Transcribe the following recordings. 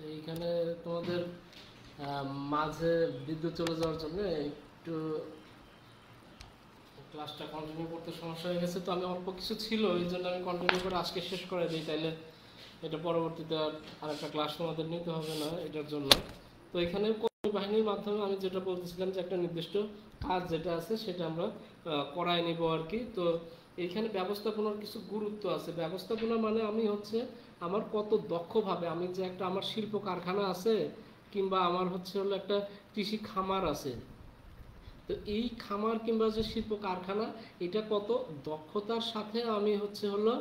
এইখানে তোমাদের মাঝে বিদ্যুৎ চলে যাওয়ার জন্য একটু ক্লাসটা কন্টিনিউ করতে সমস্যা হয়ে গেছে। তো আমি অল্প কিছু ছিল, এই জন্য আমি কন্টিনিউ করে আজকে শেষ করে দিই, তাইলে এটা পরবর্তীতে আর একটা ক্লাস তোমাদের নিতে হবে না এটার জন্য। তো এখানে কর্মী বাহিনীর মাধ্যমে আমি যেটা বলতেছিলাম যে একটা নির্দিষ্ট কাজ যেটা আছে সেটা আমরা করায় নিব আর কি। তো এইখানে ব্যবস্থাপনার কিছু গুরুত্ব আছে। ব্যবস্থাপনা মানে আমি হচ্ছে আমার কত দক্ষভাবে, আমি যে একটা আমার শিল্প কারখানা আছে কিংবা আমার হচ্ছে হলো একটা কৃষি খামার আছে, তো এই খামার কিংবা যে শিল্প কারখানা এটা কত দক্ষতার সাথে আমি হচ্ছে হলো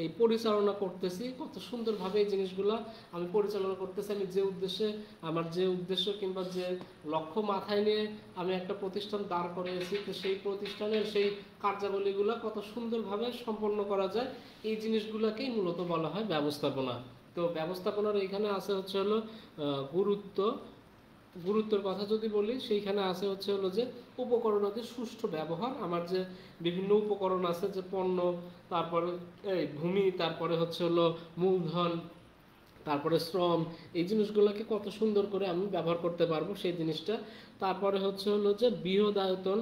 এই পরিচালনা করতেছি, কত সুন্দরভাবে এই জিনিসগুলো আমি পরিচালনা করতেছি। আমি যে উদ্দেশ্যে, আমার যে উদ্দেশ্য কিংবা যে লক্ষ্য মাথায় নিয়ে আমি একটা প্রতিষ্ঠান দাঁড় করিয়েছি, তো সেই প্রতিষ্ঠানের সেই কার্যাবলীগুলো কত সুন্দরভাবে সম্পন্ন করা যায়, এই জিনিসগুলোকেই মূলত বলা হয় ব্যবস্থাপনা। তো ব্যবস্থাপনার এখানে আছে হচ্ছে হলো গুরুত্বের কথা যদি বলি, সেইখানে আছে হচ্ছে হলো যে উপকরণের সুষ্ঠু ব্যবহার। আমার যে বিভিন্ন উপকরণ আছে, যে পণ্য, তারপরে এই ভূমি, তারপরে হচ্ছে হলো মূলধন, তারপরে শ্রম, এই জিনিসগুলোকে কত সুন্দর করে আমি ব্যবহার করতে পারবো সেই জিনিসটা। তারপরে হচ্ছে হলো যে বৃহদায়তন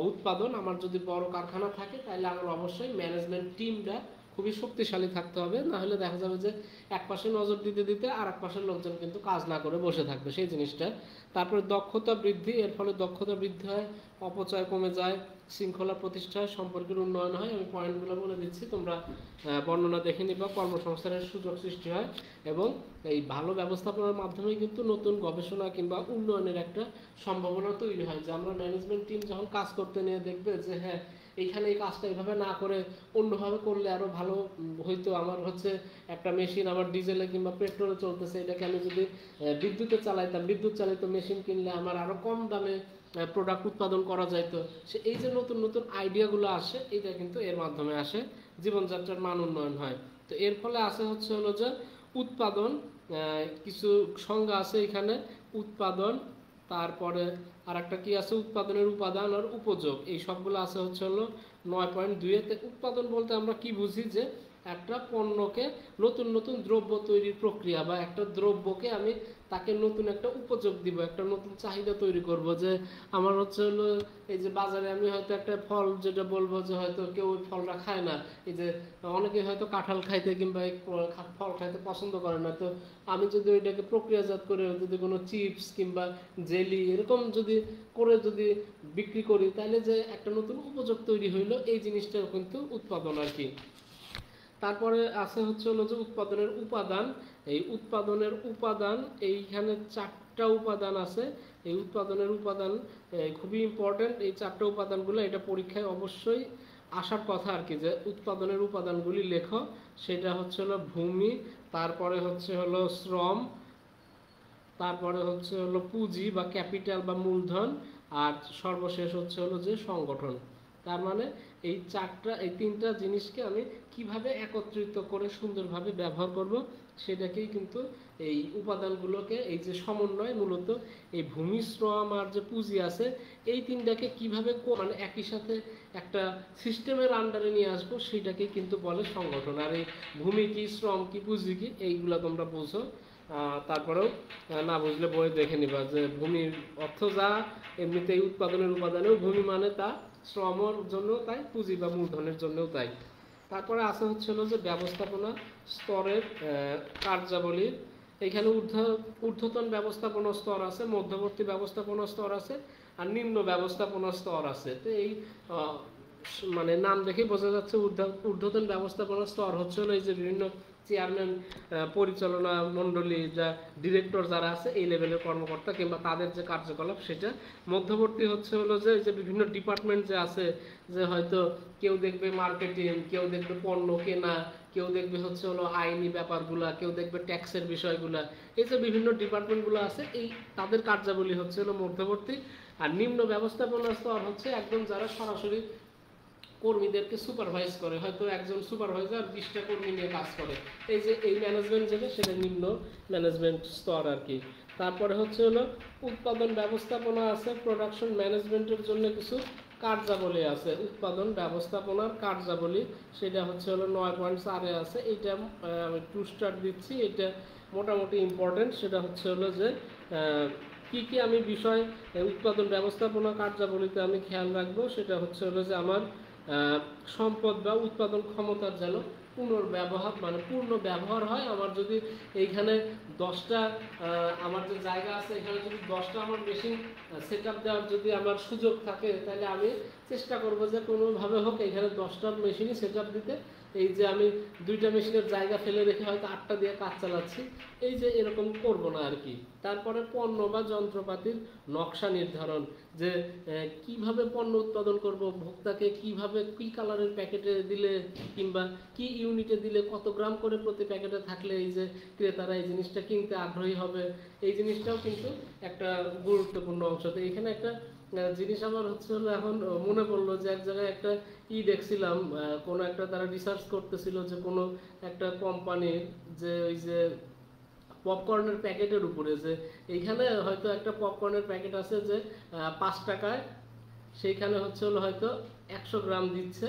উৎপাদন। আমার যদি বড় কারখানা থাকে তাহলে আমার অবশ্যই ম্যানেজমেন্ট টিমটা খুবই শক্তিশালী থাকতে হবে, না হলে দেখা যাবে যে এক পাশে নজর দিতে দিতে আর এক পাশের লোকজন কিন্তু কাজ না করে বসে থাকবে সেই জিনিসটা। তারপরে দক্ষতা বৃদ্ধি, এর ফলে দক্ষতা বৃদ্ধি হয়, অপচয় কমে যায়, শৃঙ্খলা প্রতিষ্ঠা হয়, সম্পর্কের উন্নয়ন হয়। আমি পয়েন্টগুলো বলে দিচ্ছি, তোমরা বর্ণনা দেখে নিবা। কর্মসংস্থানের সুযোগ সৃষ্টি হয় এবং এই ভালো ব্যবস্থাপনার মাধ্যমে কিন্তু নতুন গবেষণা কিংবা উন্নয়নের একটা সম্ভাবনা তৈরি হয়। যে আমরা ম্যানেজমেন্ট টিম যখন কাজ করতে নিয়ে দেখবে যে হ্যাঁ এইখানে এই কাজটা এইভাবে না করে অন্যভাবে করলে আরও ভালো হয়তো, আমার হচ্ছে একটা মেশিন আমার ডিজেলে কিংবা পেট্রোলে চলতেছে, এটাকে আমি যদি বিদ্যুতে চালাইতাম, বিদ্যুৎ চালিত মেশিন কিনলে আমার আরও কম দামে প্রোডাক্ট উৎপাদন করা যাইতো। সে এই যে নতুন নতুন আইডিয়াগুলো আসে, এটা কিন্তু এর মাধ্যমে আসে, জীবনযাত্রার মান উন্নয়ন হয়। তো এর ফলে আসে হচ্ছে হলো যে উৎপাদন, কিছু সংজ্ঞা আছে এখানে, উৎপাদন, তারপরে আর একটা কি আছে, উৎপাদনের উপাদান আর উপযোগ, এই সবগুলো আছে হচ্ছে হলো 9.2-তে। উৎপাদন বলতে আমরা কি বুঝি, যে একটা পণ্যকে নতুন নতুন দ্রব্য তৈরির প্রক্রিয়া, বা একটা দ্রব্যকে আমি তাকে নতুন একটা উপযোগ দিব, একটা নতুন চাহিদা তৈরি করব। যে আমার হচ্ছে হলো এই যে বাজারে আমি হয়তো একটা ফল যেটা বলবো যে হয়তো কেউ ওই ফলটা খায় না, এই যে অনেকে হয়তো কাঁঠাল খাইতে কিংবা ফল খাইতে পছন্দ করে না, তো আমি যদি ওইটাকে প্রক্রিয়াজাত করে যদি কোনো চিপস কিংবা জেলি এরকম যদি করে যদি বিক্রি করি, তাহলে যে একটা নতুন উপযোগ তৈরি হইলো, এই জিনিসটাও কিন্তু উৎপাদন আর কি। তারপরে আছে হচ্ছে হলো যে উৎপাদনের উপাদান। এই উৎপাদনের উপাদান, এইখানে 4টা উপাদান আছে। এই উৎপাদনের উপাদান খুবই ইম্পর্টেন্ট, এই 4টা উপাদানগুলো এটা পরীক্ষায় অবশ্যই আসার কথা আর কি, যে উৎপাদনের উপাদানগুলি লেখো। সেটা হচ্ছে হলো ভূমি, তারপরে হচ্ছে হলো শ্রম, তারপরে হচ্ছে হলো পুঁজি বা ক্যাপিটাল বা মূলধন, আর সর্বশেষ হচ্ছে হলো যে সংগঠন। তার মানে এই 3টা জিনিসকে আমি কিভাবে একত্রিত করে সুন্দরভাবে ব্যবহার করব, সেটাকেই কিন্তু এই উপাদানগুলোকে, এই যে সমন্বয়, মূলত এই ভূমি, শ্রম আর যে পুঁজি আছে, এই 3টাকে কিভাবে মানে একই সাথে একটা সিস্টেমের আন্ডারে নিয়ে আসবো, সেটাকেই কিন্তু বলে সংগঠন। আর এই ভূমি কি, শ্রম কি, পুঁজি কি, এইগুলো তোমরা বোঝো। তারপরেও না বুঝলে বই দেখে নিবা, যে ভূমির অর্থ যা, এমনিতেই উৎপাদনের উপাদানেও ভূমি মানে তা, শ্রমের জন্য তাই, পুঁজি বা মূলধনের জন্যও তাই। তারপরে আছে হচ্ছে হলো যে ব্যবস্থাপনা স্তরের কার্যাবলী। এখানে ঊর্ধ্বতন ব্যবস্থাপনা স্তর আছে, মধ্যবর্তী ব্যবস্থাপনা স্তর আছে, আর নিম্ন ব্যবস্থাপনা স্তর আছে। তো এই মানে নাম দেখে বোঝা যাচ্ছে ঊর্ধ্বতন ব্যবস্থাপনা স্তর হচ্ছে হলো এই যে বিভিন্ন চেয়ারম্যান, পরিচালনা মণ্ডলী, যা ডিরেক্টর যারা আছে, এই লেভেলের কর্মকর্তা কিংবা তাদের যে কার্যকলাপ সেটা। মধ্যবর্তী হচ্ছে হলো যে বিভিন্ন ডিপার্টমেন্ট যে আছে, যে হয়তো কেউ দেখবে মার্কেটিং, কেউ দেখবে পণ্য কেনা, কেউ দেখবে হচ্ছে হলো আইনি ব্যাপারগুলা, কেউ দেখবে ট্যাক্সের বিষয়গুলা, এই যে বিভিন্ন ডিপার্টমেন্টগুলো আছে, এই তাদের কার্যাবলী হচ্ছে হলো মধ্যবর্তী। আর নিম্ন ব্যবস্থাপনা স্তর হচ্ছে একদম যারা সরাসরি কর্মীদেরকে সুপারভাইজ করে, হয়তো একজন সুপারভাইজার 20টা কর্মী নিয়ে কাজ করে, এই যে এই ম্যানেজমেন্ট যেটা, সেটা নিম্ন ম্যানেজমেন্ট স্তর আর কি। তারপরে হচ্ছে হলো উৎপাদন ব্যবস্থাপনা আছে, প্রোডাকশন ম্যানেজমেন্টের জন্য কিছু কার্যাবলী আছে, উৎপাদন ব্যবস্থাপনার কার্যাবলী, সেটা হচ্ছে হলো 9.4-এ আছে। এইটা আমি 2 স্টার দিচ্ছি, এটা মোটামুটি ইম্পর্টেন্ট। সেটা হচ্ছে হলো যে কি কি আমি বিষয় উৎপাদন ব্যবস্থাপনা কার্যাবলীতে আমি খেয়াল রাখবো, সেটা হচ্ছে হলো যে আমার সম্পদ বা উৎপাদন ক্ষমতার যেন পুনর্ব্যবহার মানে পূর্ণ ব্যবহার হয়। আমার যদি এইখানে 10টা আমার যে জায়গা আছে এখানে যদি 10টা আমার মেশিন সেট আপ দেওয়ার যদি আমার সুযোগ থাকে, তাহলে আমি চেষ্টা করব যে কোনোভাবে হোক এখানে 10টা মেশিনই সেট আপ দিতে। এই যে আমি 2টা মেশিনের জায়গা ফেলে রেখে হয়তো 8টা দিয়ে কাজ চালাচ্ছি, এই যে এরকম করব না আর কি। তারপরে পণ্য বা যন্ত্রপাতির নকশা নির্ধারণ, যে কিভাবে পণ্য উৎপাদন করব, ভোক্তাকে কিভাবে কি কালারের প্যাকেটে দিলে কিংবা কি ইউনিটে দিলে কত গ্রাম করে প্রতি প্যাকেটে থাকলে এই যে ক্রেতারা এই জিনিসটা কিনতে আগ্রহী হবে, এই জিনিসটাও কিন্তু একটা গুরুত্বপূর্ণ অংশ। তো এখানে একটা জিনিস আমার হচ্ছে হলো এখন মনে পড়লো যে এক জায়গায় একটা দেখছিলাম, কোনো একটা তারা রিসার্চ করতেছিল যে কোনো একটা কোম্পানির যে ওই যে পপকর্নের প্যাকেটের উপরে, যে এইখানে হয়তো একটা পপকর্নের প্যাকেট আছে যে 5 টাকায়, সেইখানে হচ্ছে হলো হয়তো 100 গ্রাম দিচ্ছে,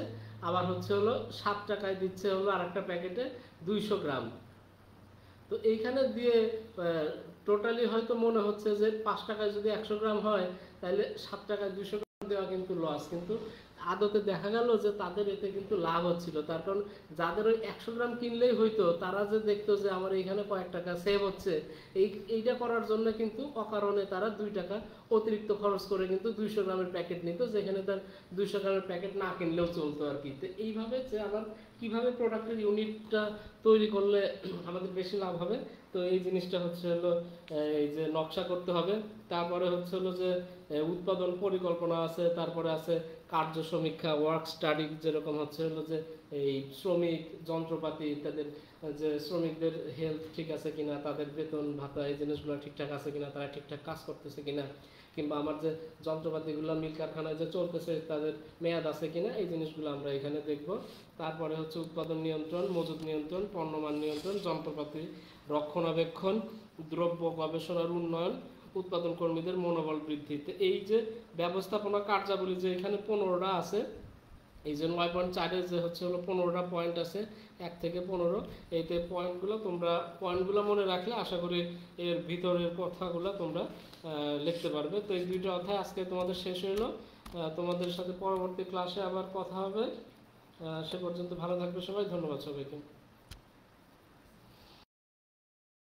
আবার হচ্ছে হলো 7 টাকায় দিচ্ছে হলো আরেকটা প্যাকেটে 200 গ্রাম। তো এইখানে দিয়ে টোটালি হয়তো মনে হচ্ছে যে 5 টাকায় যদি 100 গ্রাম হয় তাহলে 7 টাকায় 200 গ্রাম দেওয়া কিন্তু লস, কিন্তু আদতে দেখা গেল যে তাদের এতে কিন্তু লাভ হচ্ছিল। তার কারণ যাদের ওই 100 গ্রাম কিনলেই হইতো, তারা যে দেখতো যে আমার এইখানে কয়েক টাকা সেভ হচ্ছে, এইটা করার জন্য কিন্তু অকারণে তারা 2 টাকা অতিরিক্ত খরচ করে কিন্তু 200 গ্রামের প্যাকেট নিত, যেখানে তার 200 গ্রামের প্যাকেট না কিনলেও চলতো আর কি। তো এইভাবে যে আবার কিভাবে প্রোডাক্টের ইউনিটটা তৈরি করলে আমাদের বেশি লাভ হবে, তো এই জিনিসটা হচ্ছে হলো এই যে নকশা করতে হবে। তারপরে হচ্ছে হলো যে উৎপাদন পরিকল্পনা আছে, তারপরে আছে কার্য সমীক্ষা, ওয়ার্ক স্টাডি, যেরকম হচ্ছে হলো যে এই শ্রমিক, যন্ত্রপাতি ইত্যাদির, যে শ্রমিকদের হেলথ ঠিক আছে কিনা, তাদের বেতন ভাতা এই জিনিসগুলো ঠিকঠাক আছে কিনা, তারা ঠিকঠাক কাজ করতেছে কিনা, কিংবা আমার যে যন্ত্রপাতিগুলো মিল কারখানায় যে চলতেছে তাদের মেয়াদ আছে কিনা, এই জিনিসগুলো আমরা এখানে দেখব। তারপরে হচ্ছে উৎপাদন নিয়ন্ত্রণ, মজুত নিয়ন্ত্রণ, পণ্যমান নিয়ন্ত্রণ, যন্ত্রপাতি রক্ষণাবেক্ষণ, দ্রব্য গবেষণার উন্নয়ন, উৎপাদন কর্মীদের মনোবল বৃদ্ধিতে। এই যে ব্যবস্থাপনা কার্যাবলী যে এখানে 15টা আছে, এই যে 9.4-এ যে হচ্ছে হলো 15টা পয়েন্ট আছে, 1 থেকে 15, এইতে পয়েন্টগুলো মনে রাখলে আশা করি এর ভিতরের কথাগুলো তোমরা লিখতে পারবে। তো এই 2টা অধ্যায় আজকে তোমাদের শেষ হলো। তোমাদের সাথে পরবর্তী ক্লাসে আবার কথা হবে। সে পর্যন্ত ভালো থাকবে সবাই, ধন্যবাদ সবাইকে।